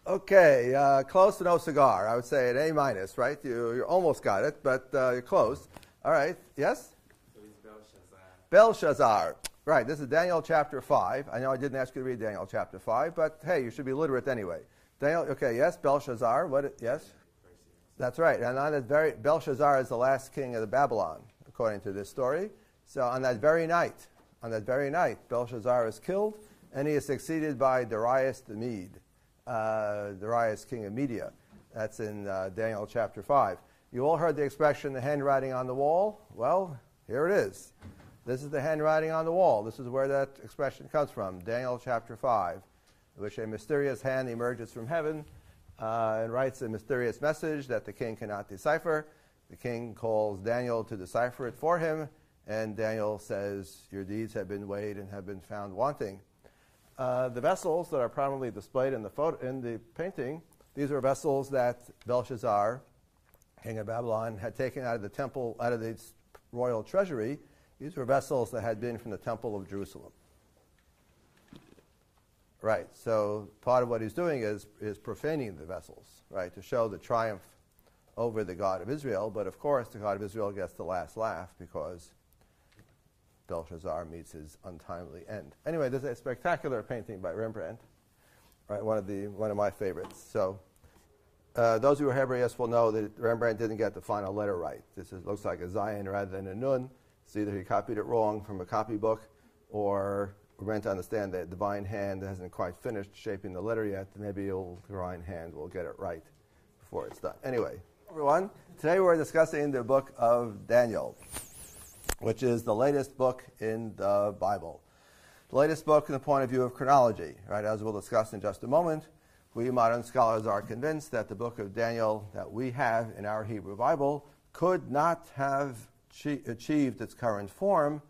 Okay, close to no cigar. I would say an A minus, right? You almost got it, but you're close. All right, yes? So it's Belshazzar. Belshazzar. Right, this is Daniel chapter 5. I know I didn't ask you to read Daniel chapter 5, but hey, you should be literate anyway. Daniel, okay, yes, Belshazzar. Yes? That's right. And on that Belshazzar is the last king of the Babylon, according to this story. So on that very night, Belshazzar is killed, and he is succeeded by Darius the Mede. Darius, king of Media. That's in Daniel chapter 5. You all heard the expression, the handwriting on the wall? Well, here it is. This is the handwriting on the wall. This is where that expression comes from, Daniel chapter 5, in which a mysterious hand emerges from heaven and writes a mysterious message that the king cannot decipher. The king calls Daniel to decipher it for him, and Daniel says, your deeds have been weighed and have been found wanting. The vessels that are prominently displayed in the painting, these are vessels that Belshazzar, king of Babylon, had taken out of the temple, out of the royal treasury. These were vessels that had been from the temple of Jerusalem. Right, so part of what he's doing is profaning the vessels, right, to show the triumph over the God of Israel. But of course, the God of Israel gets the last laugh because Belshazzar meets his untimely end. Anyway, there's a spectacular painting by Rembrandt, right? One of my favorites. So, those who are Hebraists will know that Rembrandt didn't get the final letter right. Looks like a Zion rather than a Nun. It's either he copied it wrong from a copybook, or we're meant to understand that the divine hand hasn't quite finished shaping the letter yet. Maybe the divine hand will get it right before it's done. Anyway, everyone, today we're discussing the book of Daniel, which is the latest book in the Bible. The latest book from the point of view of chronology, right? As we'll discuss in just a moment, we modern scholars are convinced that the book of Daniel that we have in our Hebrew Bible could not have achieved its current form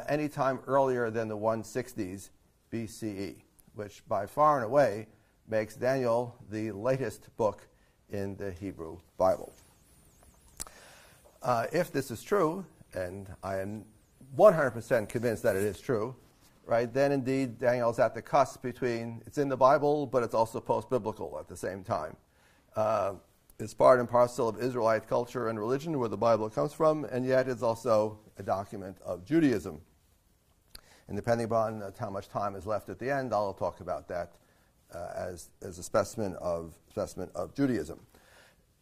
any time earlier than the 160s BCE, which by far and away makes Daniel the latest book in the Hebrew Bible. If this is true, and I am 100% convinced that it is true, right, then indeed Daniel's at the cusp between, it's in the Bible, but it's also post-biblical at the same time. It's part and parcel of Israelite culture and religion, where the Bible comes from, and yet it's also a document of Judaism. And depending upon how much time is left at the end, I'll talk about that as a specimen of Judaism.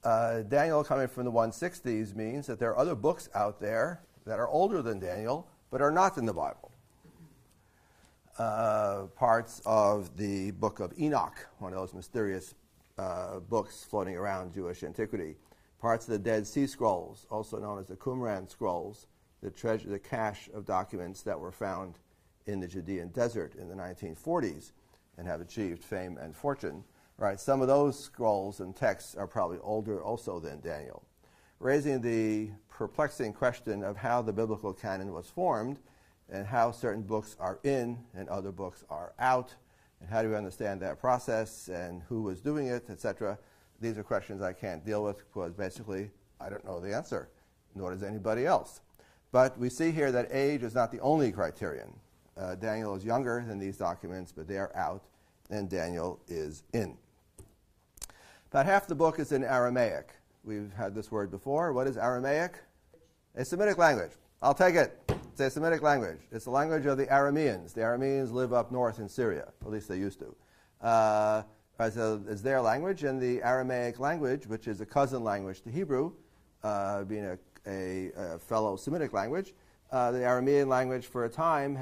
Daniel coming from the 160s means that there are other books out there that are older than Daniel, but are not in the Bible. Parts of the book of Enoch, one of those mysterious books floating around Jewish antiquity. Parts of the Dead Sea Scrolls, also known as the Qumran Scrolls, the cache of documents that were found in the Judean desert in the 1940s and have achieved fame and fortune. Right, some of those scrolls and texts are probably older also than Daniel, raising the perplexing question of how the biblical canon was formed and how certain books are in and other books are out, and how do we understand that process and who was doing it, etc. These are questions I can't deal with because basically I don't know the answer, nor does anybody else. But we see here that age is not the only criterion. Daniel is younger than these documents, but they are out, and Daniel is in. About half the book is in Aramaic. We've had this word before. What is Aramaic? A Semitic language. I'll take it. It's a Semitic language. It's the language of the Arameans. The Arameans live up north in Syria. At least they used to. So it's their language, and the Aramaic language, which is a cousin language to Hebrew, being a fellow Semitic language, the Aramean language for a time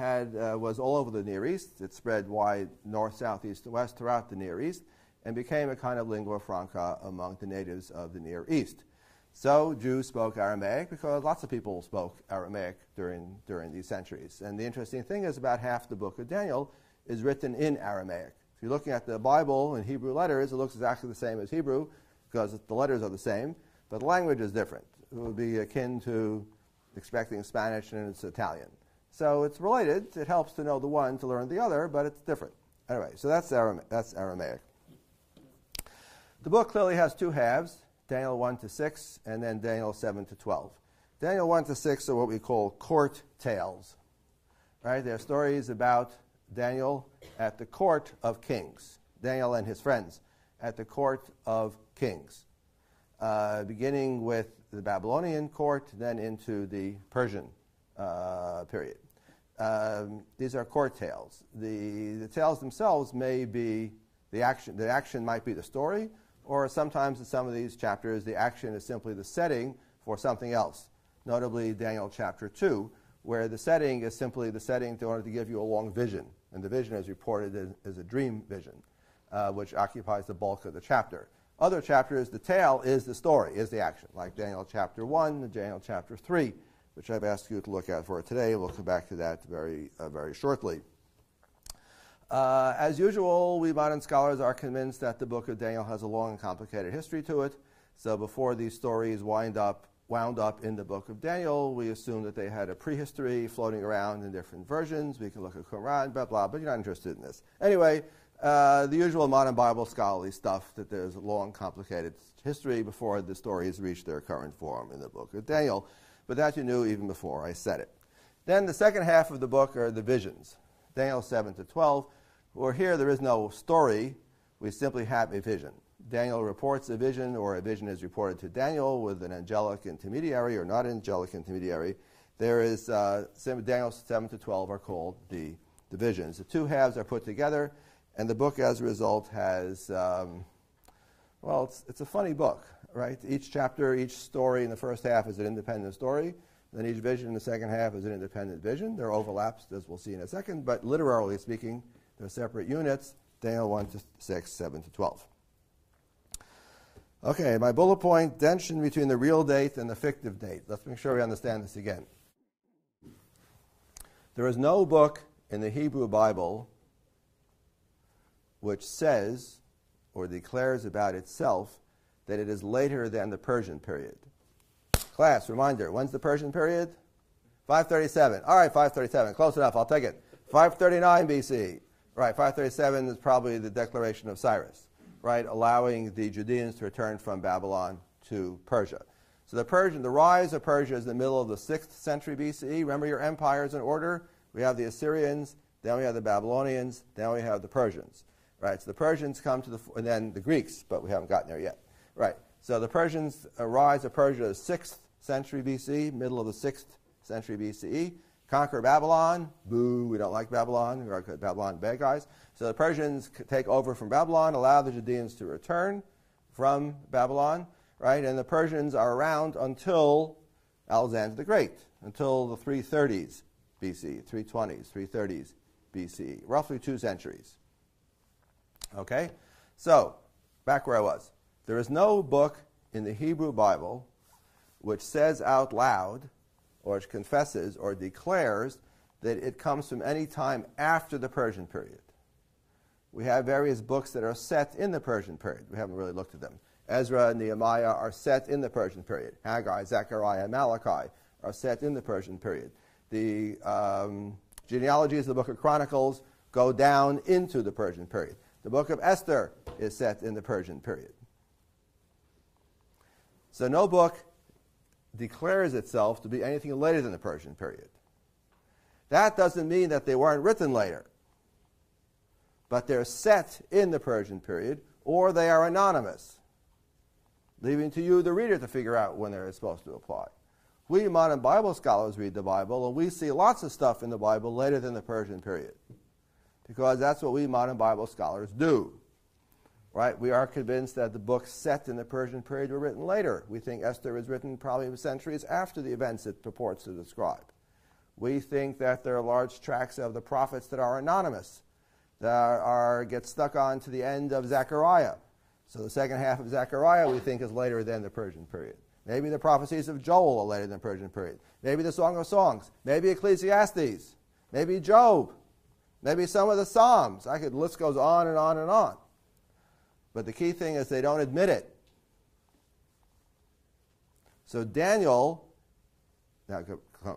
was all over the Near East. It spread wide north, south, east, and west throughout the Near East, and became a kind of lingua franca among the natives of the Near East. So Jews spoke Aramaic because lots of people spoke Aramaic during these centuries. And the interesting thing is about half the book of Daniel is written in Aramaic. If you're looking at the Bible in Hebrew letters, it looks exactly the same as Hebrew because the letters are the same, but the language is different. It would be akin to expecting Spanish and it's Italian. So it's related. It helps to know the one to learn the other, but it's different. Anyway, so that's Aramaic. The book clearly has two halves, Daniel 1 to 6, and then Daniel 7 to 12. Daniel 1 to 6 are what we call court tales. Right? They're stories about Daniel at the court of kings, Daniel and his friends at the court of kings, beginning with the Babylonian court, then into the Persian period. These are court tales. The tales themselves may be the action. The action might be the story, or sometimes in some of these chapters, the action is simply the setting for something else. Notably, Daniel chapter 2, where the setting is simply the setting in order to give you a long vision. And the vision is reported as a dream vision, which occupies the bulk of the chapter. Other chapters, the tale is the story, is the action, like Daniel chapter 1 and Daniel chapter 3, which I've asked you to look at for today. We'll come back to that very shortly. As usual, we modern scholars are convinced that the book of Daniel has a long and complicated history to it. So before these stories wound up in the book of Daniel, we assume that they had a prehistory floating around in different versions. We can look at Qumran, blah, blah, but you're not interested in this. Anyway, the usual modern Bible scholarly stuff, that there's a long, complicated history before the stories reach their current form in the book of Daniel. But that you knew even before I said it. Then the second half of the book are the visions, Daniel 7 to 12, where here there is no story. We simply have a vision. Daniel reports a vision, or a vision is reported to Daniel with an angelic intermediary or not an angelic intermediary. There is, Daniel 7 to 12 are called the visions. The two halves are put together, and the book as a result has, it's a funny book, right? Each chapter, each story in the first half is an independent story. Then each vision in the second half is an independent vision. There are overlaps, as we'll see in a second, but literally speaking, they're separate units, Daniel 1 to 6, 7 to 12. Okay, my bullet point, tension between the real date and the fictive date. Let's make sure we understand this again. There is no book in the Hebrew Bible which says or declares about itself that it is later than the Persian period. Class, reminder, when's the Persian period? 537. All right, 537. Close enough. I'll take it. 539 BC. Right, 537 is probably the declaration of Cyrus, right, allowing the Judeans to return from Babylon to Persia. So the rise of Persia is in the middle of the 6th century BCE. Remember your empires in order. We have the Assyrians, then we have the Babylonians, then we have the Persians. Right, so the Persians come to and then the Greeks, but we haven't gotten there yet. Right, so the Persians, rise of Persia is 6th century BC, middle of the 6th century BCE. Conquer Babylon. Boo, we don't like Babylon. We're Babylon bad guys. So the Persians take over from Babylon, allow the Judeans to return from Babylon, right? And the Persians are around until Alexander the Great, until the 330s BC, 320s, 330s BCE, roughly 2 centuries. Okay? So, back where I was. There is no book in the Hebrew Bible which says out loud or which confesses or declares that it comes from any time after the Persian period. We have various books that are set in the Persian period. We haven't really looked at them. Ezra and Nehemiah are set in the Persian period. Haggai, Zechariah, and Malachi are set in the Persian period. The genealogies of the book of Chronicles go down into the Persian period. The book of Esther is set in the Persian period. So no book declares itself to be anything later than the Persian period. That doesn't mean that they weren't written later. But they're set in the Persian period, or they are anonymous, leaving to you, the reader, to figure out when they're supposed to apply. We modern Bible scholars read the Bible, and we see lots of stuff in the Bible later than the Persian period, because that's what we modern Bible scholars do. Right? We are convinced that the books set in the Persian period were written later. We think Esther was written probably centuries after the events it purports to describe. We think that there are large tracts of the prophets that are anonymous, that get stuck on to the end of Zechariah. So the second half of Zechariah we think is later than the Persian period. Maybe the prophecies of Joel are later than the Persian period. Maybe the Song of Songs. Maybe Ecclesiastes. Maybe Job. Maybe some of the Psalms. The list goes on and on and on. But the key thing is they don't admit it. So Daniel, now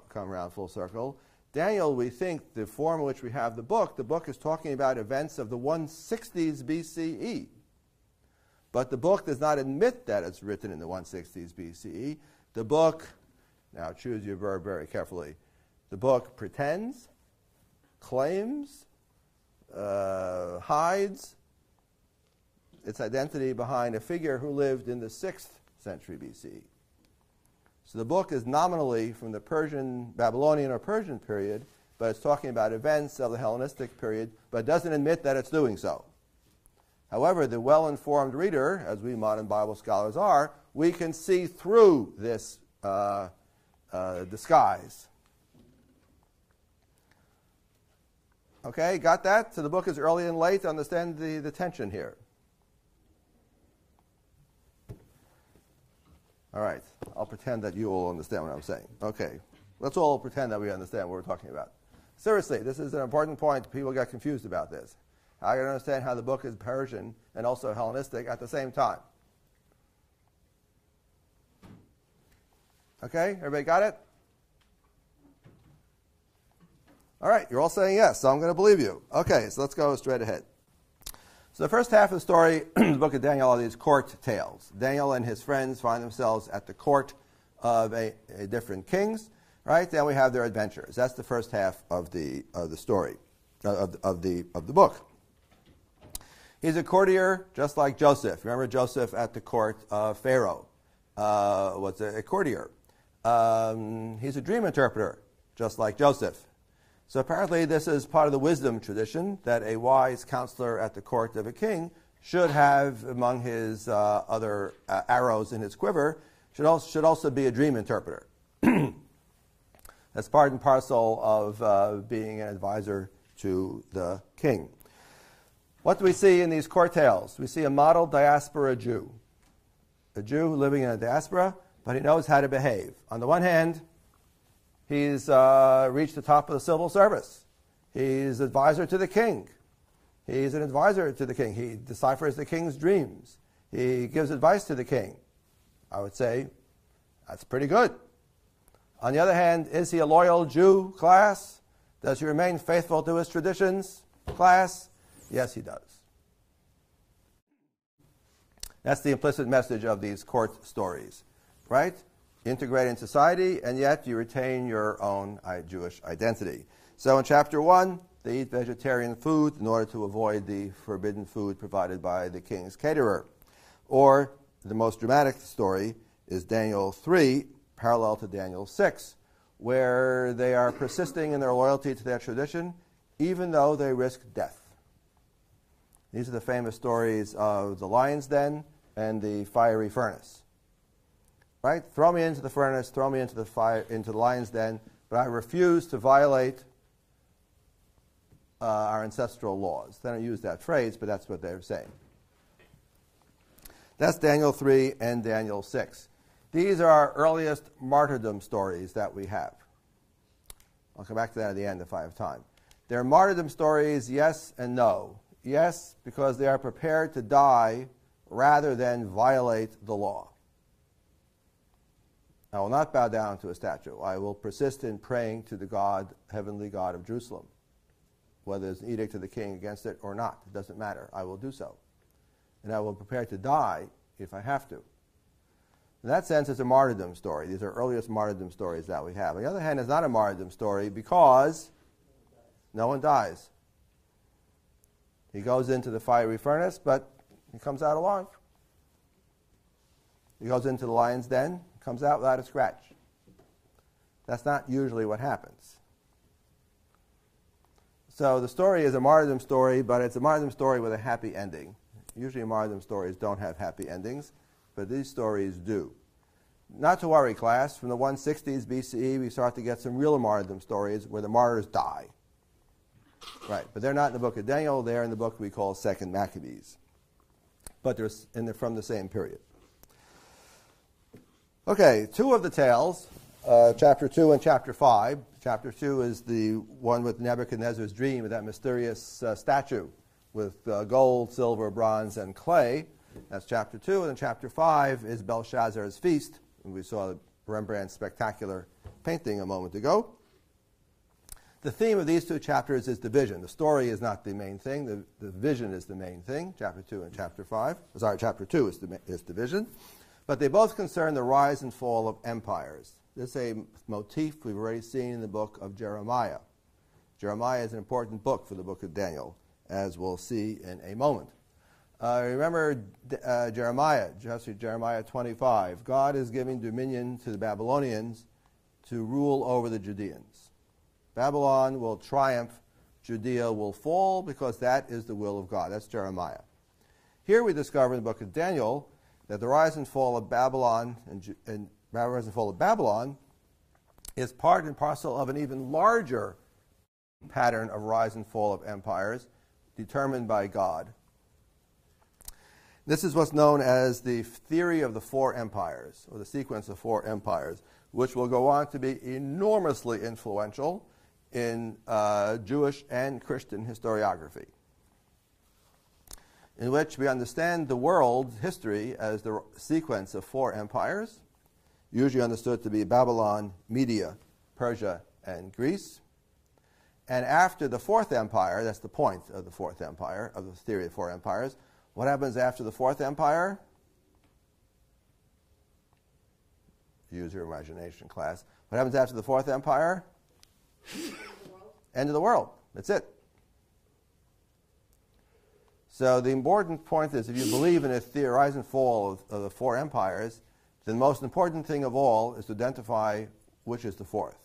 come around full circle, Daniel, we think the form in which we have the book is talking about events of the 160s BCE. But the book does not admit that it's written in the 160s BCE. The book, now choose your verb very carefully, the book pretends, claims, hides, its identity behind a figure who lived in the 6th century BC. So the book is nominally from the Persian, Babylonian or Persian period, but it's talking about events of the Hellenistic period, but doesn't admit that it's doing so. However, the well-informed reader, as we modern Bible scholars are, we can see through this disguise. Okay, got that? So the book is early and late. Understand the tension here. All right, I'll pretend that you all understand what I'm saying. Okay, let's all pretend that we understand what we're talking about. Seriously, this is an important point. People get confused about this. I can understand how the book is Persian and also Hellenistic at the same time. Okay, everybody got it? All right, you're all saying yes, so I'm going to believe you. Okay, so let's go straight ahead. So the first half of the story, the book of Daniel, are these court tales. Daniel and his friends find themselves at the court of a different kings, right? Then we have their adventures. That's the first half of the story, of the book. He's a courtier, just like Joseph. Remember Joseph at the court of Pharaoh was a courtier. He's a dream interpreter, just like Joseph. So apparently this is part of the wisdom tradition that a wise counselor at the court of a king should have among his other arrows in his quiver, should also be a dream interpreter. That's part and parcel of being an advisor to the king. What do we see in these court tales? We see a model diaspora Jew. A Jew living in a diaspora, but he knows how to behave. On the one hand, he's reached the top of the civil service. He's advisor to the king. He's an advisor to the king. He deciphers the king's dreams. He gives advice to the king. I would say that's pretty good. On the other hand, is he a loyal Jew, class? Does he remain faithful to his traditions, class? Yes, he does. That's the implicit message of these court stories, right? Integrate in society, and yet you retain your own Jewish identity. So in chapter 1, they eat vegetarian food in order to avoid the forbidden food provided by the king's caterer. Or the most dramatic story is Daniel 3, parallel to Daniel 6, where they are persisting in their loyalty to their tradition, even though they risk death. These are the famous stories of the lion's den and the fiery furnace. Right? Throw me into the furnace, throw me into the fire, into the lion's den, but I refuse to violate our ancestral laws. They don't use that phrase, but that's what they're saying. That's Daniel 3 and Daniel 6. These are our earliest martyrdom stories that we have. I'll come back to that at the end if I have time. They're martyrdom stories, yes and no. Yes, because they are prepared to die rather than violate the law. I will not bow down to a statue. I will persist in praying to the God, heavenly God of Jerusalem. Whether there's an edict of the king against it or not, it doesn't matter. I will do so. And I will prepare to die if I have to. In that sense, it's a martyrdom story. These are earliest martyrdom stories that we have. On the other hand, it's not a martyrdom story because no one dies. He goes into the fiery furnace, but he comes out alive. He goes into the lion's den, comes out without a scratch. That's not usually what happens. So the story is a martyrdom story, but it's a martyrdom story with a happy ending. Usually martyrdom stories don't have happy endings, but these stories do. Not to worry, class. From the 160s BCE, we start to get some real martyrdom stories where the martyrs die. Right, but they're not in the book of Daniel. They're in the book we call 2nd Maccabees. But they're from the same period. Okay, two of the tales, chapter 2 and chapter 5. Chapter 2 is the one with Nebuchadnezzar's dream of that mysterious statue with gold, silver, bronze, and clay. That's chapter 2. And then chapter 5 is Belshazzar's feast. And we saw Rembrandt's spectacular painting a moment ago. The theme of these two chapters is division. The story is not the main thing. The vision is the main thing, chapter 2 and chapter 5. Sorry, chapter 2 is division. But they both concern the rise and fall of empires. This is a motif we've already seen in the book of Jeremiah. Jeremiah is an important book for the book of Daniel, as we'll see in a moment. Remember Jeremiah, Jeremiah 25. God is giving dominion to the Babylonians to rule over the Judeans. Babylon will triumph, Judea will fall, because that is the will of God. That's Jeremiah. Here we discover in the book of Daniel that the rise and fall of Babylon and rise and fall of Babylon is part and parcel of an even larger pattern of rise and fall of empires determined by God. This is what's known as the theory of the four empires, or the sequence of four empires, which will go on to be enormously influential in Jewish and Christian historiography, in which we understand the world's history as the sequence of four empires, usually understood to be Babylon, Media, Persia, and Greece. And after the fourth empire, that's the point of the fourth empire, of the theory of four empires, what happens after the fourth empire? Use your imagination, class. What happens after the fourth empire? End of the world. That's it. So the important point is, if you believe in a rise and fall of the four empires, then the most important thing of all is to identify which is the fourth.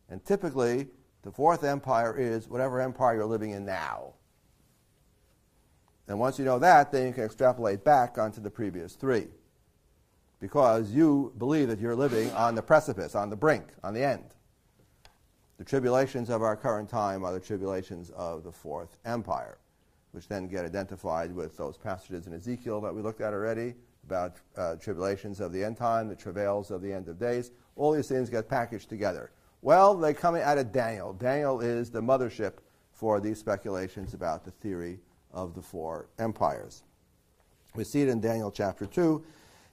And typically, the fourth empire is whatever empire you're living in now. And once you know that, then you can extrapolate back onto the previous three, because you believe that you're living on the precipice, on the brink, on the end. The tribulations of our current time are the tribulations of the fourth empire, which then get identified with those passages in Ezekiel that we looked at already about tribulations of the end time, the travails of the end of days. All these things get packaged together. Well, they come out of Daniel. Daniel is the mothership for these speculations about the theory of the four empires. We see it in Daniel chapter 2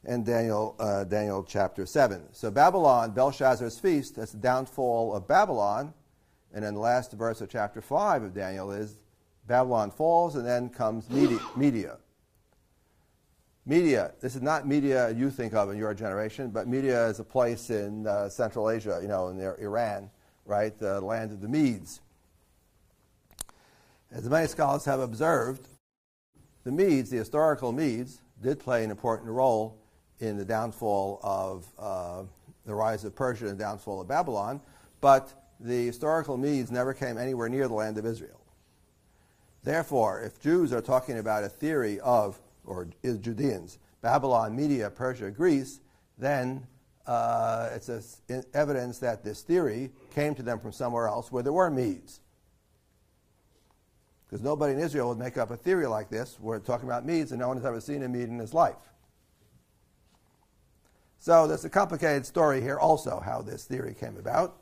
and Daniel chapter 7. So Babylon, Belshazzar's feast, that's the downfall of Babylon. And then the last verse of chapter 5 of Daniel is Babylon falls, and then comes Media. Media, this is not Media you think of in your generation, but Media is a place in Central Asia, in Iran, right, the land of the Medes. As many scholars have observed, the Medes, the historical Medes, did play an important role in the downfall of the rise of Persia and the downfall of Babylon, but the historical Medes never came anywhere near the land of Israel. Therefore, if Jews are talking about a theory of, or is Judeans, Babylon, Media, Persia, Greece, then it's evidence that this theory came to them from somewhere else where there were Medes. Because nobody in Israel would make up a theory like this. We're talking about Medes, and no one has ever seen a Mede in his life. So there's a complicated story here also, how this theory came about.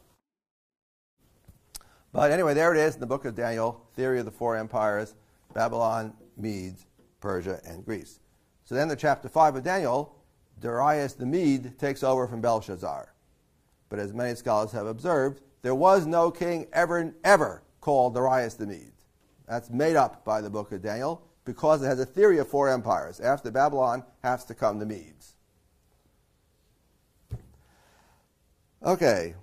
But anyway, there it is in the book of Daniel, theory of the four empires, Babylon, Medes, Persia, and Greece. So then in chapter 5 of Daniel, Darius the Mede takes over from Belshazzar. But as many scholars have observed, there was no king ever called Darius the Mede. That's made up by the book of Daniel because it has a theory of four empires. After Babylon has to come the Medes. Okay.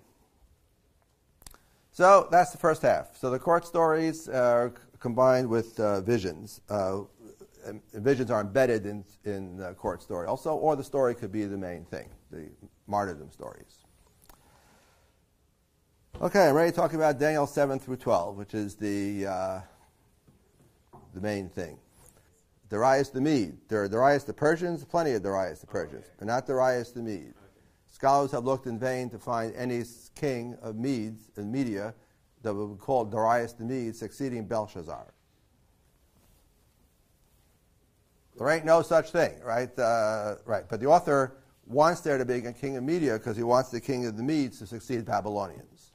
So that's the first half. So the court stories are combined with visions. Visions are embedded in the court story also, or the story could be the main thing, the martyrdom stories. Okay, I'm ready to talk about Daniel 7 through 12, which is the main thing. Darius the Mede. There are Darius the Persians, plenty of Darius the Persians, but not Darius the Mede. Scholars have looked in vain to find any king of Medes and Media that would be called Darius the Mede, succeeding Belshazzar. There ain't no such thing, right? Right. But the author wants there to be a king of Media because he wants the king of the Medes to succeed Babylonians.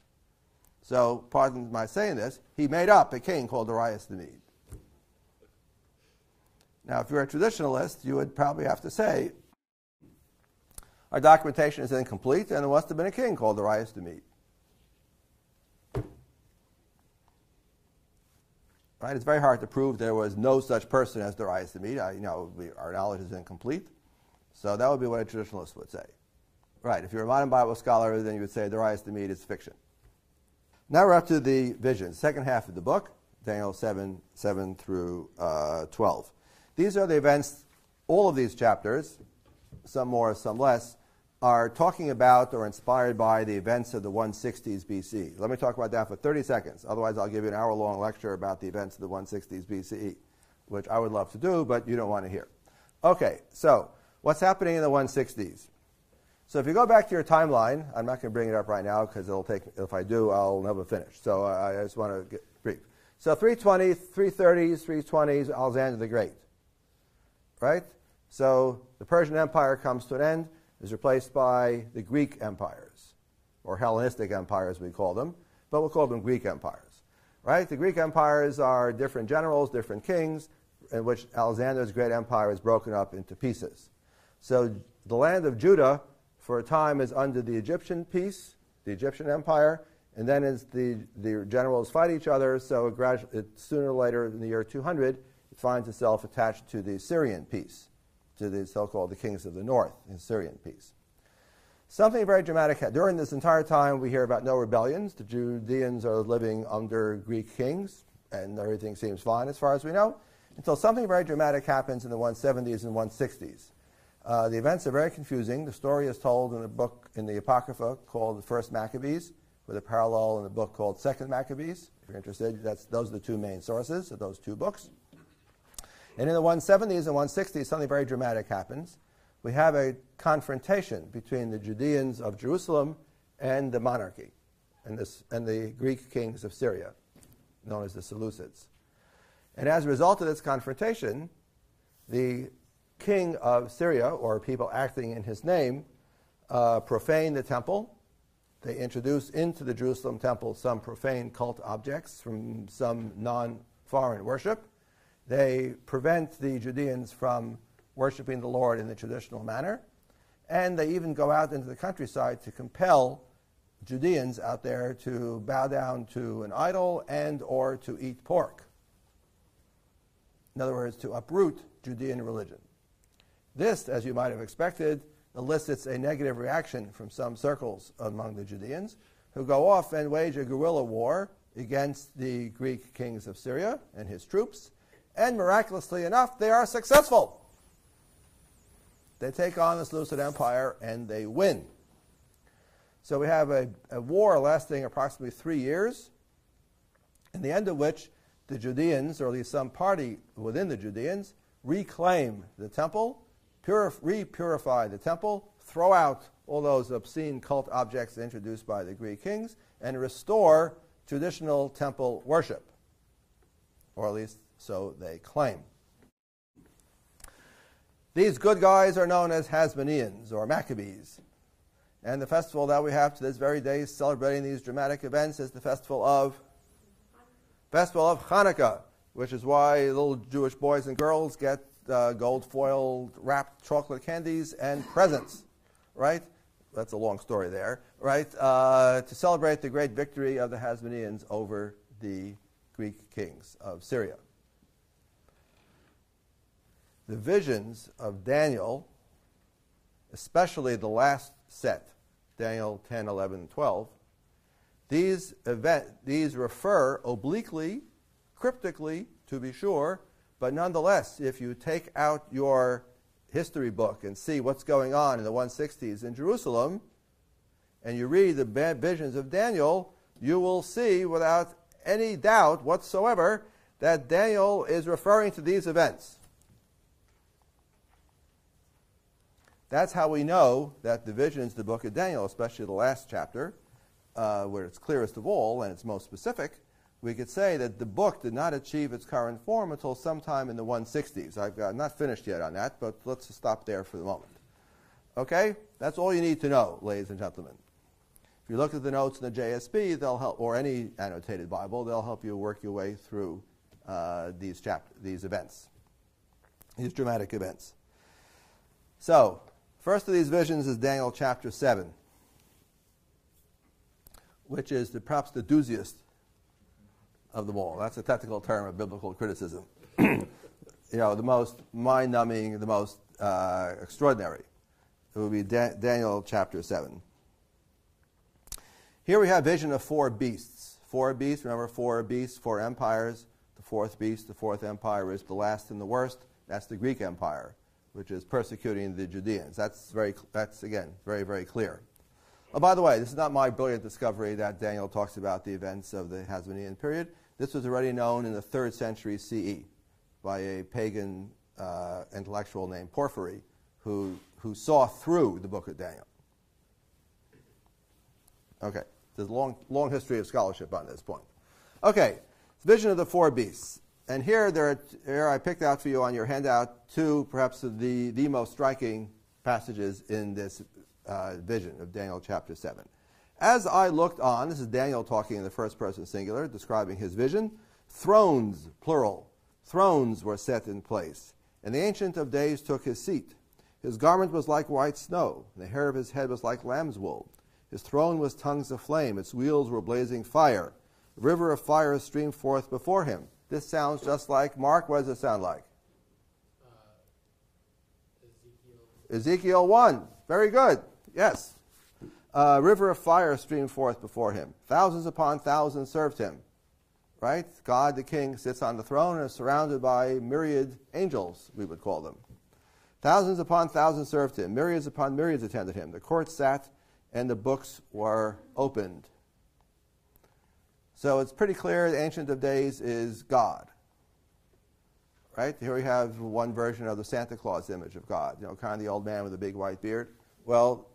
So, pardon my saying this, he made up a king called Darius the Mede. Now, if you're a traditionalist, you would probably have to say, our documentation is incomplete, and there must have been a king called Darius the Mede. Right? It's very hard to prove there was no such person as Darius the Mede. Our knowledge is incomplete. So that would be what a traditionalist would say. Right, if you're a modern Bible scholar, then you would say Darius the Mede is fiction. Now we're up to the vision, second half of the book, Daniel 7 through 12. These are the events, all of these chapters, some more, some less, are talking about or inspired by the events of the 160s BC. Let me talk about that for 30 seconds. Otherwise, I'll give you an hour-long lecture about the events of the 160s BCE, which I would love to do, but you don't want to hear. Okay, so what's happening in the 160s? So if you go back to your timeline, I'm not going to bring it up right now because it'll take, if I do, I'll never finish. So I just want to get brief. So 320s, 330s, 320s, Alexander the Great, right? So the Persian Empire comes to an end, is replaced by the Greek empires, or Hellenistic empires we call them, but we'll call them Greek empires, right? The Greek empires are different generals, different kings, in which Alexander's great empire is broken up into pieces. So the land of Judah, for a time, is under the Egyptian peace, the Egyptian empire, and then as the generals fight each other, so sooner or later in the year 200, it finds itself attached to the Syrian peace, to the so-called the kings of the north, in Syrian peace. Something very dramatic. During this entire time, we hear about no rebellions. The Judeans are living under Greek kings, and everything seems fine as far as we know, until something very dramatic happens in the 170s and 160s. The events are very confusing. The story is told in a book in the Apocrypha called the First Maccabees, with a parallel in a book called Second Maccabees. If you're interested, those are the two main sources of those two books. And in the 170s and 160s, something very dramatic happens. We have a confrontation between the Judeans of Jerusalem and the monarchy, and the Greek kings of Syria, known as the Seleucids. And as a result of this confrontation, the king of Syria, or people acting in his name, profane the temple. They introduce into the Jerusalem temple some profane cult objects from some non-foreign worship. They prevent the Judeans from worshiping the Lord in the traditional manner. And they even go out into the countryside to compel Judeans out there to bow down to an idol and or to eat pork. In other words, to uproot Judean religion. This, as you might have expected, elicits a negative reaction from some circles among the Judeans, who go off and wage a guerrilla war against the Greek kings of Syria and his troops. And miraculously enough, they are successful. They take on the Seleucid Empire and they win. So we have a war lasting approximately 3 years, in the end of which the Judeans, or at least some party within the Judeans, reclaim the temple, re-purify the temple, throw out all those obscene cult objects introduced by the Greek kings, and restore traditional temple worship, or at least so they claim. These good guys are known as Hasmoneans, or Maccabees. And the festival that we have to this very day celebrating these dramatic events is the festival of Hanukkah, which is why little Jewish boys and girls get gold foil wrapped chocolate candies and presents, right? That's a long story there, right? To celebrate the great victory of the Hasmoneans over the Greek kings of Syria. The visions of Daniel, especially the last set, Daniel 10, 11, 12, these refer obliquely, cryptically, to be sure, but nonetheless, if you take out your history book and see what's going on in the 160s in Jerusalem, and you read the visions of Daniel, you will see without any doubt whatsoever that Daniel is referring to these events. That's how we know that the visions of the book of Daniel, especially the last chapter, where it's clearest of all and it's most specific, we could say that the book did not achieve its current form until sometime in the 160s. I'm not finished yet on that, but let's just stop there for the moment. Okay? That's all you need to know, ladies and gentlemen. If you look at the notes in the JSB, they'll help, or any annotated Bible, they'll help you work your way through these events, these dramatic events. So, first of these visions is Daniel chapter 7, which is perhaps the dooziest of them all. That's a technical term of biblical criticism. The most mind-numbing, the most extraordinary. It would be Daniel chapter 7. Here we have vision of 4 beasts. 4 beasts, remember 4 beasts, 4 empires. The 4th beast, the 4th empire, is the last and the worst. That's the Greek Empire, which is persecuting the Judeans. That's again, very, very clear. Oh, by the way, this is not my brilliant discovery that Daniel talks about the events of the Hasmonean period. This was already known in the 3rd century CE by a pagan intellectual named Porphyry, who saw through the book of Daniel. Okay, there's a long history of scholarship on this point. Okay, vision of the 4 beasts. And here I picked out for you on your handout 2, perhaps the most striking passages in this vision of Daniel chapter 7. As I looked on, this is Daniel talking in the first person singular, describing his vision, thrones, plural, thrones were set in place, and the Ancient of Days took his seat. His garment was like white snow, and the hair of his head was like lamb's wool. His throne was tongues of flame, its wheels were blazing fire. A river of fire streamed forth before him. This sounds just like Mark. What does it sound like? Ezekiel 1. Very good. Yes. A river of fire streamed forth before him. Thousands upon thousands served him. Right? God the King sits on the throne and is surrounded by myriad angels, we would call them. Thousands upon thousands served him. Myriads upon myriads attended him. The court sat and the books were opened. So it's pretty clear the Ancient of Days is God. Right? Here we have one version of the Santa Claus image of God. Kind of the old man with a big white beard. Well,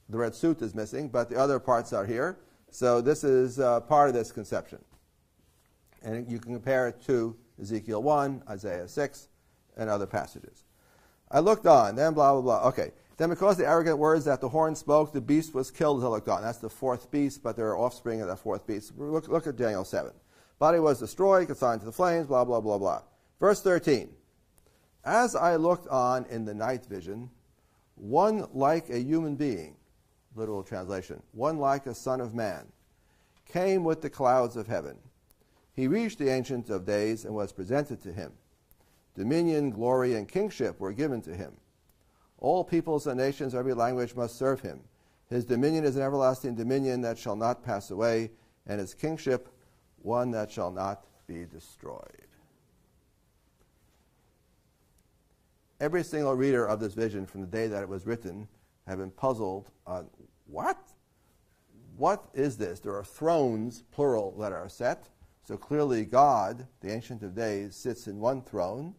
the red suit is missing, but the other parts are here. So this is part of this conception. And you can compare it to Ezekiel 1, Isaiah 6, and other passages. I looked on, then blah, blah, blah. Okay. Then because the arrogant words that the horn spoke, the beast was killed as I looked on. That's the 4th beast, but there are offspring of that 4th beast. Look at Daniel 7. Body was destroyed, consigned to the flames, blah, blah, blah, blah. Verse 13. As I looked on in the night vision, one like a human being, literal translation, one like a son of man, came with the clouds of heaven. He reached the Ancient of Days and was presented to him. Dominion, glory, and kingship were given to him. All peoples and nations, every language must serve him. His dominion is an everlasting dominion that shall not pass away, and his kingship one that shall not be destroyed. Every single reader of this vision from the day that it was written have been puzzled on what? What is this? There are thrones, plural, that are set. So clearly God, the Ancient of Days, sits in one throne.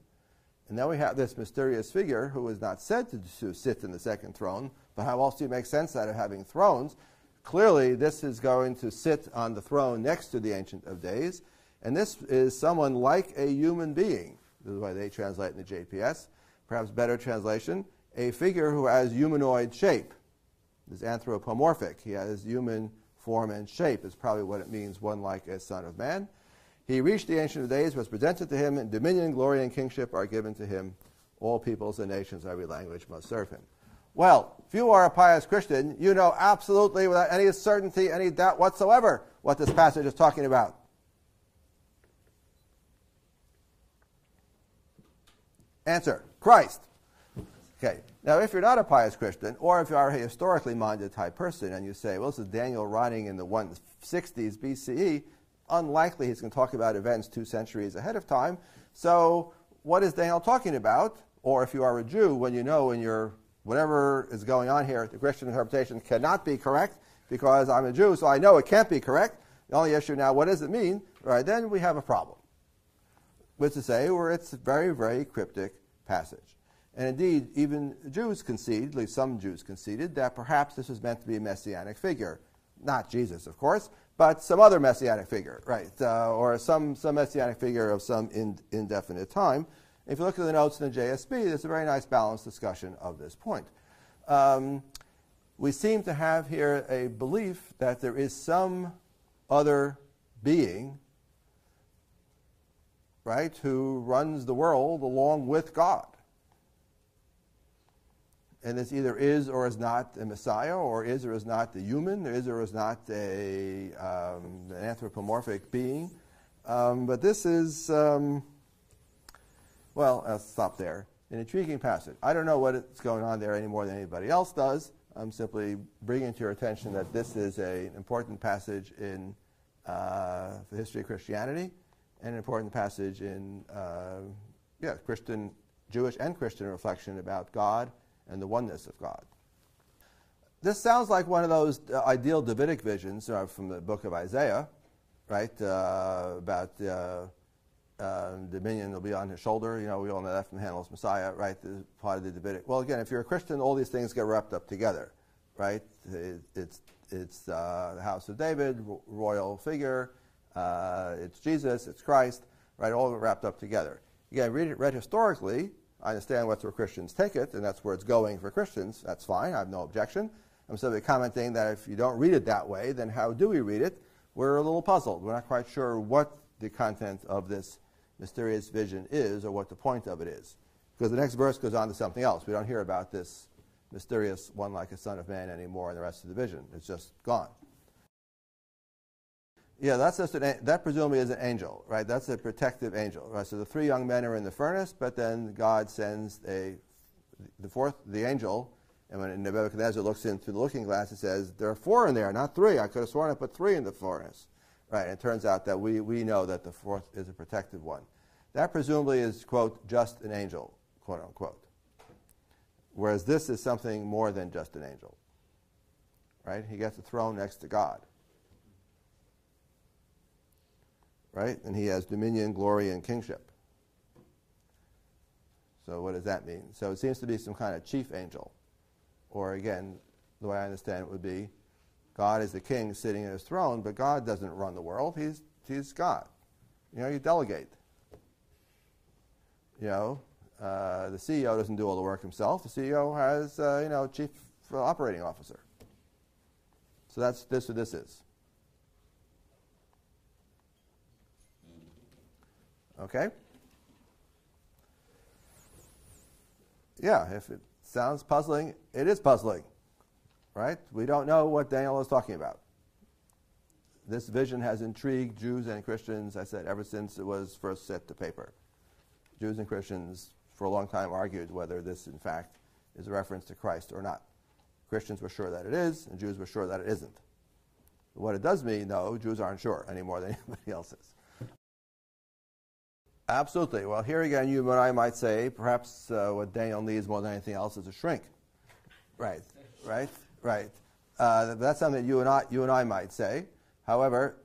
And then we have this mysterious figure who is not said to sit in the second throne, but how else do you make sense out of having thrones? Clearly, this is going to sit on the throne next to the Ancient of Days, and this is someone like a human being. This is why they translate in the JPS. Perhaps better translation, a figure who has humanoid shape. Is anthropomorphic. He has human form and shape is probably what it means, one like a son of man. He reached the Ancient of Days, was presented to him, and dominion, glory, and kingship are given to him. All peoples and nations, every language must serve him. Well, if you are a pious Christian, you know absolutely without any certainty, any doubt whatsoever what this passage is talking about. Answer, Christ. Okay, now if you're not a pious Christian, or if you are a historically minded type person, and you say, well, this is Daniel writing in the 160s BCE, unlikely he's going to talk about events 2 centuries ahead of time. So what is Daniel talking about? Or if you are a Jew, when you know in your whatever is going on here, the Christian interpretation cannot be correct because I'm a Jew, so I know it can't be correct. The only issue now, what does it mean? Right, then we have a problem. Which is to say, where it's a very, very cryptic passage. And indeed, even Jews concede, at least some Jews conceded, that perhaps this was meant to be a messianic figure. Not Jesus, of course, but some other messianic figure, right? Or some messianic figure of some indefinite time. If you look at the notes in the JSB, there's a very nice balanced discussion of this point. We seem to have here a belief that there is some other being, right, who runs the world along with God. And this either is or is not a Messiah, or is or is not the human, or is or is not an anthropomorphic being. But this is, well, I'll stop there. An intriguing passage. I don't know what's going on there any more than anybody else does. I'm simply bringing to your attention that this is an important passage in the history of Christianity, and an important passage in Christian Jewish and Christian reflection about God and the oneness of God. This sounds like one of those ideal Davidic visions from the book of Isaiah, right? About dominion will be on his shoulder. We all know that from Handel's Messiah, right? Part of the Davidic. Well, again, if you're a Christian, all these things get wrapped up together, right? It's the house of David, royal figure. It's Jesus. It's Christ, right? All wrapped up together. Again, read historically. I understand what's where Christians take it, and that's where it's going for Christians. That's fine. I have no objection. I'm simply commenting that if you don't read it that way, then how do we read it? We're a little puzzled. We're not quite sure what the content of this mysterious vision is or what the point of it is. Because the next verse goes on to something else. We don't hear about this mysterious one like a son of man anymore in the rest of the vision. It's just gone. Yeah, that presumably is an angel, right? That's a protective angel, right? So the three young men are in the furnace, but then God sends the angel, and when Nebuchadnezzar looks in through the looking glass, it says, there are four in there, not three. I could have sworn I put three in the furnace. Right, and it turns out that we know that the fourth is a protective one. That presumably is, quote, just an angel, quote unquote. Whereas this is something more than just an angel. Right? He gets a throne next to God. Right? And he has dominion, glory, and kingship. So what does that mean? So it seems to be some kind of chief angel. Or again, the way I understand it would be, God is the king sitting in his throne, but God doesn't run the world. He's God. You delegate. The CEO doesn't do all the work himself. The CEO has, chief operating officer. So that's what this is. Okay? Yeah, if it sounds puzzling, it is puzzling. Right? We don't know what Daniel is talking about. This vision has intrigued Jews and Christians, I said, ever since it was first set to paper. Jews and Christians for a long time argued whether this, in fact, is a reference to Christ or not. Christians were sure that it is, and Jews were sure that it isn't. But what it does mean, though, Jews aren't sure any more than anybody else is. Absolutely. Well, here again, you and I might say, perhaps what Daniel needs more than anything else is a shrink. Right. That's something you and I might say. However,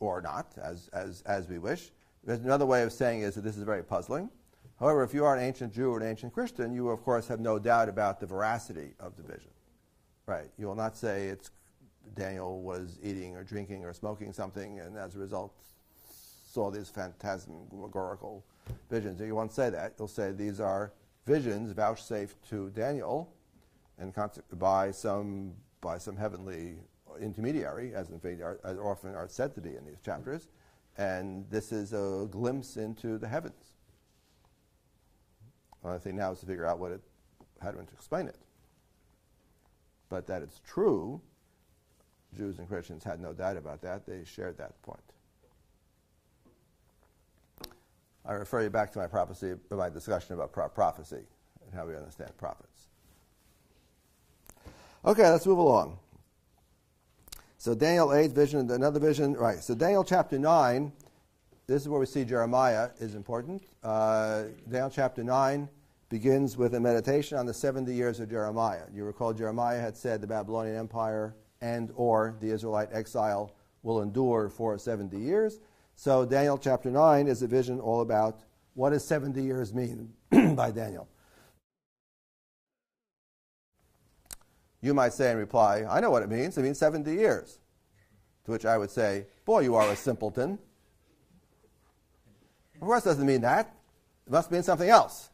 or not, as we wish. There's another way of saying is that this is very puzzling. However, if you are an ancient Jew or an ancient Christian, you of course have no doubt about the veracity of the vision. Right? You will not say Daniel was eating or drinking or smoking something, and as a result saw these phantasmagorical visions. You won't say that. You'll say these are visions vouchsafed to Daniel, and by some heavenly intermediary, as in fact as often are said to be in these chapters, and this is a glimpse into the heavens. The only thing now is to figure out how to explain it. But that it's true, Jews and Christians had no doubt about that. They shared that point. I refer you back to my discussion about prophecy and how we understand prophets. Okay, let's move along. So Daniel 8 vision, another vision. Right, so Daniel chapter 9, this is where we see Jeremiah is important. Daniel chapter 9 begins with a meditation on the 70 years of Jeremiah. You recall Jeremiah had said the Babylonian Empire and or the Israelite exile will endure for 70 years. So Daniel chapter 9 is a vision all about what does 70 years mean by Daniel. You might say in reply, I know what it means. It means 70 years. To which I would say, boy, you are a simpleton. Of course it doesn't mean that. It must mean something else.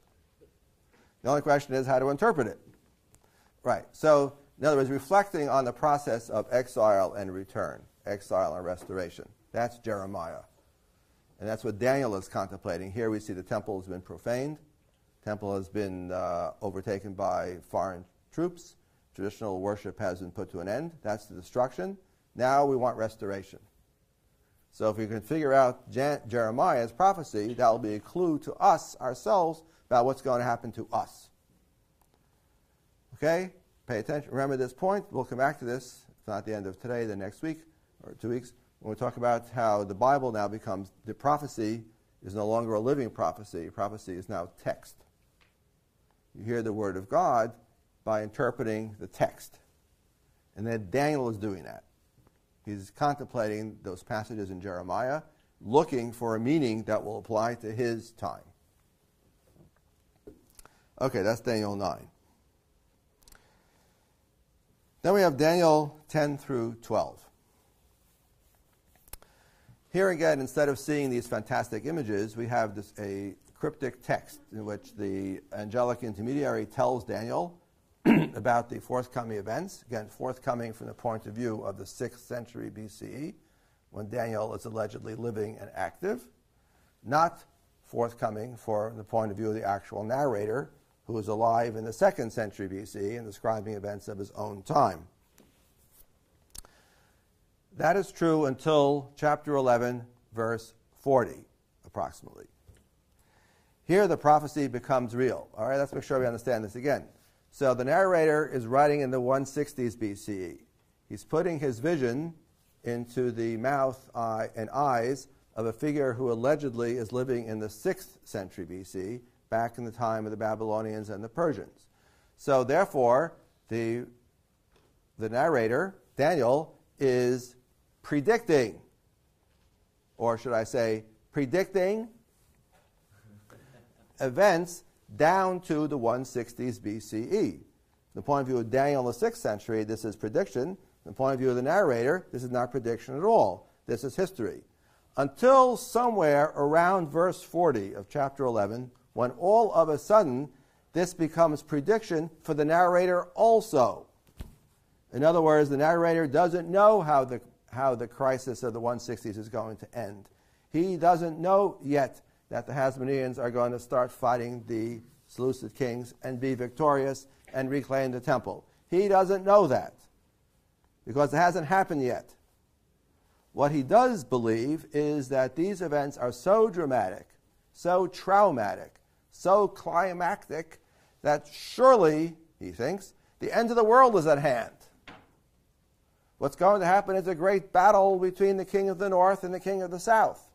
The only question is how to interpret it. Right. So, in other words, reflecting on the process of exile and return, exile and restoration. That's Jeremiah. And that's what Daniel is contemplating. Here we see the temple has been profaned. The temple has been overtaken by foreign troops. Traditional worship has been put to an end. That's the destruction. Now we want restoration. So if we can figure out Jeremiah's prophecy, that will be a clue to us, ourselves, about what's going to happen to us. Okay? Pay attention. Remember this point. We'll come back to this, if not at the end of today, then next week, or 2 weeks, when we talk about how the Bible now becomes, the prophecy is no longer a living prophecy. Prophecy is now text. You hear the word of God by interpreting the text. And then Daniel is doing that. He's contemplating those passages in Jeremiah, looking for a meaning that will apply to his time. Okay, that's Daniel 9. Then we have Daniel 10 through 12. Here again, instead of seeing these fantastic images, we have a cryptic text in which the angelic intermediary tells Daniel about the forthcoming events, again, forthcoming from the point of view of the 6th century BCE, when Daniel is allegedly living and active, not forthcoming from the point of view of the actual narrator, who is alive in the 2nd century BCE and describing events of his own time. That is true until chapter 11, verse 40, approximately. Here the prophecy becomes real. All right, let's make sure we understand this again. So the narrator is writing in the 160s BCE. He's putting his vision into the mouth and eyes of a figure who allegedly is living in the 6th century BC, back in the time of the Babylonians and the Persians. So therefore, the narrator, Daniel, is predicting, or should I say, predicting events down to the 160s BCE. From the point of view of Daniel in the 6th century, this is prediction. From the point of view of the narrator, this is not prediction at all. This is history. Until somewhere around verse 40 of chapter 11, when all of a sudden this becomes prediction for the narrator also. In other words, the narrator doesn't know how the crisis of the 160s is going to end. He doesn't know yet that the Hasmoneans are going to start fighting the Seleucid kings and be victorious and reclaim the temple. He doesn't know that because it hasn't happened yet. What he does believe is that these events are so dramatic, so traumatic, so climactic that surely, he thinks, the end of the world is at hand. What's going to happen is a great battle between the king of the north and the king of the south.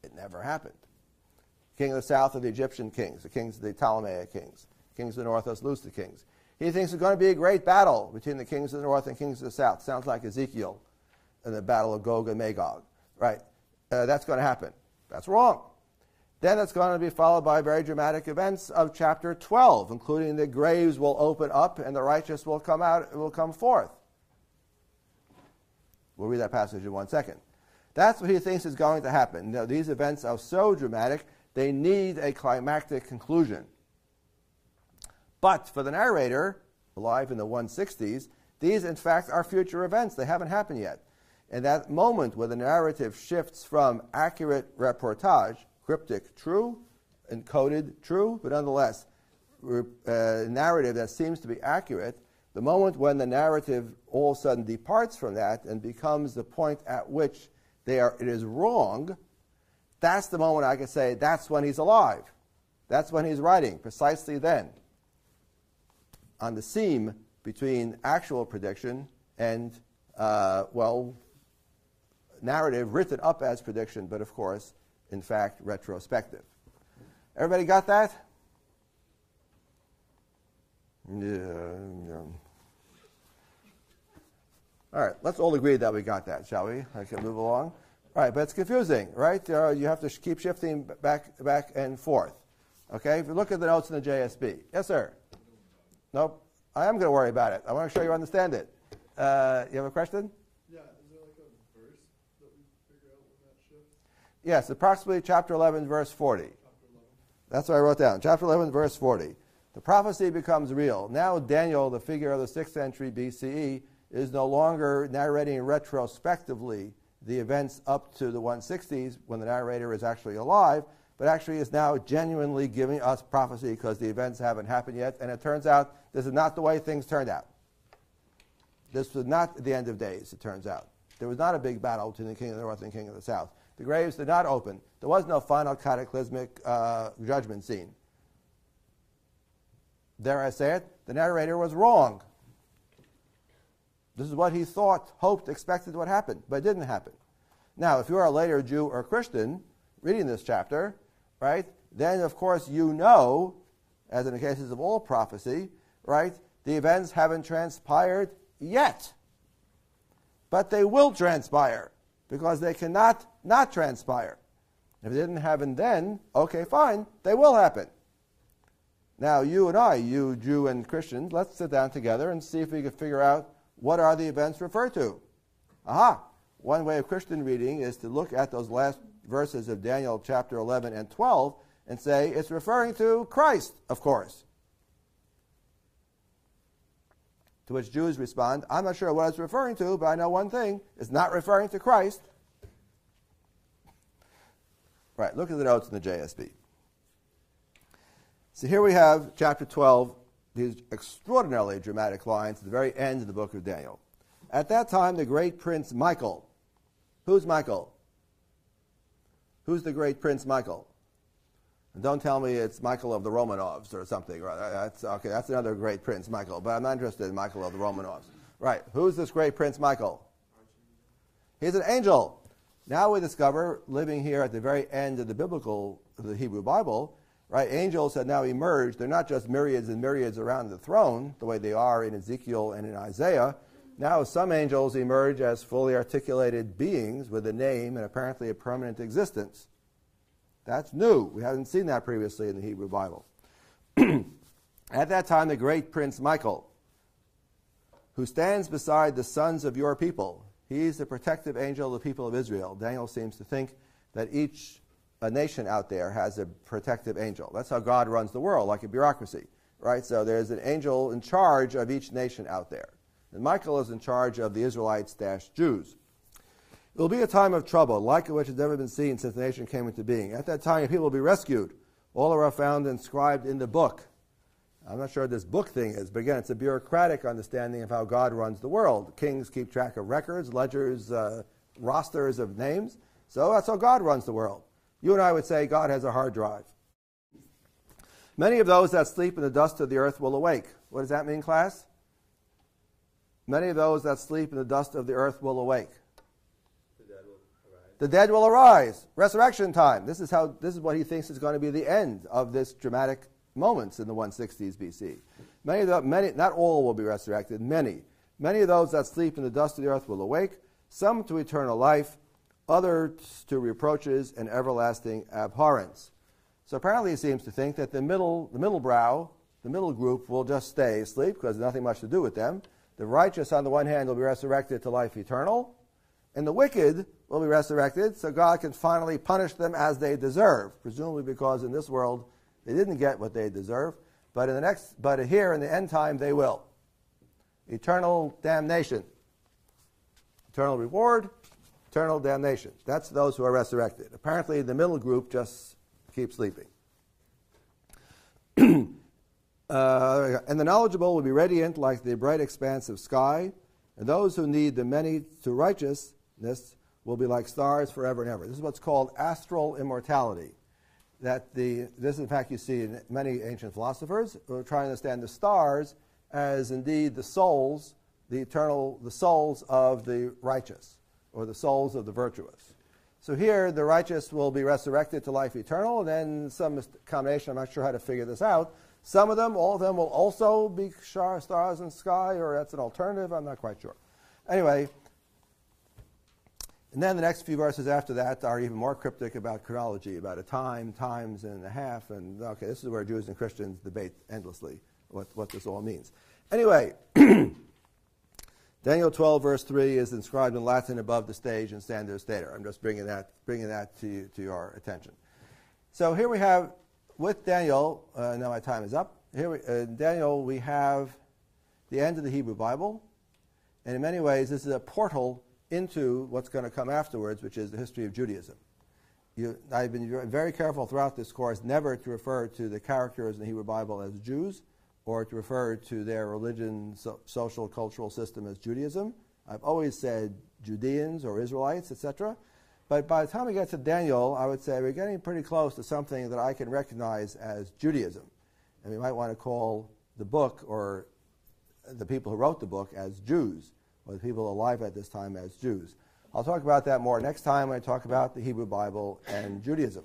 It never happened. King of the south are the Egyptian kings, the kings of the Ptolemaic kings. Kings of the north are Seleucid kings. He thinks there's going to be a great battle between the kings of the north and kings of the south. Sounds like Ezekiel in the battle of Gog and Magog. Right? That's going to happen. That's wrong. Then it's going to be followed by very dramatic events of chapter 12, including the graves will open up and the righteous will come out, will come forth. We'll read that passage in 1 second. That's what he thinks is going to happen. Now, these events are so dramatic, they need a climactic conclusion. But for the narrator, alive in the 160s, these, in fact, are future events. They haven't happened yet. And that moment where the narrative shifts from accurate reportage, cryptic true, encoded true, but nonetheless, narrative that seems to be accurate, the moment when the narrative all of a sudden departs from that and becomes the point at which it is wrong, that's the moment I can say that's when he's alive. That's when he's writing, precisely then. On the seam between actual prediction and, narrative written up as prediction, but of course, in fact, retrospective. Everybody got that? Yeah. All right, let's all agree that we got that, shall we? I can move along. All right, but it's confusing, right? You have to keep shifting back and forth. Okay, if you look at the notes in the JSB. Yes, sir? Nope. I am going to worry about it. I want to show you understand it. You have a question? Yeah, is there like a verse that we figure out when that shifts? Yes, approximately chapter 11, verse 40. Chapter 11. That's what I wrote down. Chapter 11, verse 40. The prophecy becomes real. Now Daniel, the figure of the 6th century BCE, is no longer narrating retrospectively the events up to the 160s when the narrator is actually alive, but actually is now genuinely giving us prophecy because the events haven't happened yet, and it turns out this is not the way things turned out. This was not the end of days, it turns out. There was not a big battle between the king of the north and king of the south. The graves did not open. There was no final cataclysmic judgment scene. Dare I say it? The narrator was wrong. This is what he thought, hoped, expected would happen, but it didn't happen. Now, if you're a later Jew or Christian reading this chapter, right, then of course you know, as in the cases of all prophecy, right, the events haven't transpired yet. But they will transpire, because they cannot not transpire. If it didn't happen then, okay, fine, they will happen. Now, you and I, you Jew and Christians, let's sit down together and see if we can figure out what are the events referred to. Aha! One way of Christian reading is to look at those last verses of Daniel chapter 11 and 12 and say it's referring to Christ, of course. To which Jews respond, I'm not sure what it's referring to, but I know one thing, it's not referring to Christ. Right, look at the notes in the JSB. So here we have chapter 12, these extraordinarily dramatic lines at the very end of the book of Daniel. At that time, the great prince Michael. Who's Michael? Who's the great prince Michael? And don't tell me it's Michael of the Romanovs or something. Right? That's another great prince, Michael. But I'm not interested in Michael of the Romanovs. Right, who's this great prince Michael? He's an angel. Now we discover, living here at the very end of the Hebrew Bible, right, angels have now emerged. They're not just myriads and myriads around the throne, the way they are in Ezekiel and in Isaiah. Now some angels emerge as fully articulated beings with a name and apparently a permanent existence. That's new. We haven't seen that previously in the Hebrew Bible. At that time, the great prince Michael, who stands beside the sons of your people, he's the protective angel of the people of Israel. Daniel seems to think that each nation out there has a protective angel. That's how God runs the world, like a bureaucracy, right? So there's an angel in charge of each nation out there. And Michael is in charge of the Israelites-Jews. It will be a time of trouble, like which has never been seen since the nation came into being. At that time, people will be rescued. All are found inscribed in the book. I'm not sure what this book thing is, but again, it's a bureaucratic understanding of how God runs the world. Kings keep track of records, ledgers, rosters of names. So that's how God runs the world. You and I would say God has a hard drive. Many of those that sleep in the dust of the earth will awake. What does that mean, class? Many of those that sleep in the dust of the earth will awake. The dead will arise. The dead will arise. Resurrection time. This is what he thinks is going to be the end of this dramatic moments in the 160s BC. Many, not all will be resurrected, many. Many of those that sleep in the dust of the earth will awake, some to eternal life, others to reproaches and everlasting abhorrence. So apparently he seems to think that the middle group will just stay asleep because there's nothing much to do with them. The righteous, on the one hand, will be resurrected to life eternal, and the wicked will be resurrected so God can finally punish them as they deserve, presumably because in this world they didn't get what they deserve, but here in the end time they will. Eternal damnation. Eternal reward, eternal damnation. That's those who are resurrected. Apparently the middle group just keeps sleeping. And the knowledgeable will be radiant like the bright expanse of sky, and those who need the many to righteousness will be like stars forever and ever. This is what's called astral immortality. This, in fact, you see in many ancient philosophers who are trying to understand the stars as indeed the souls, the souls of the righteous, or the souls of the virtuous. So here, the righteous will be resurrected to life eternal, and then some combination, I'm not sure how to figure this out. Some of them, all of them, will also be stars in the sky, or that's an alternative, I'm not quite sure. Anyway, and then the next few verses after that are even more cryptic about chronology, about a time, times and a half, and okay, this is where Jews and Christians debate endlessly what this all means. Anyway, Daniel 12 verse 3 is inscribed in Latin above the stage in Standard Stater. I'm just bringing that to your attention. So here we have, with Daniel, now my time is up. Here in Daniel we have the end of the Hebrew Bible, and in many ways this is a portal into what's going to come afterwards, which is the history of Judaism. I've been very careful throughout this course never to refer to the characters in the Hebrew Bible as Jews, or to refer to their religion, social, cultural system as Judaism. I've always said Judeans or Israelites, etc. But by the time we get to Daniel, I would say we're getting pretty close to something that I can recognize as Judaism. And we might want to call the book, or the people who wrote the book, as Jews, or the people alive at this time as Jews. I'll talk about that more next time when I talk about the Hebrew Bible and Judaism.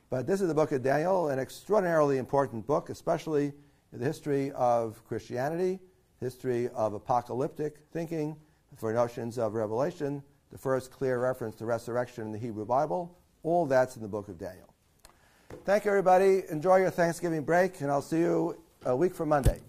But this is the book of Daniel, an extraordinarily important book, especially in the history of Christianity, history of apocalyptic thinking, for notions of Revelation, the first clear reference to resurrection in the Hebrew Bible. All that's in the book of Daniel. Thank you, everybody. Enjoy your Thanksgiving break, and I'll see you a week from Monday.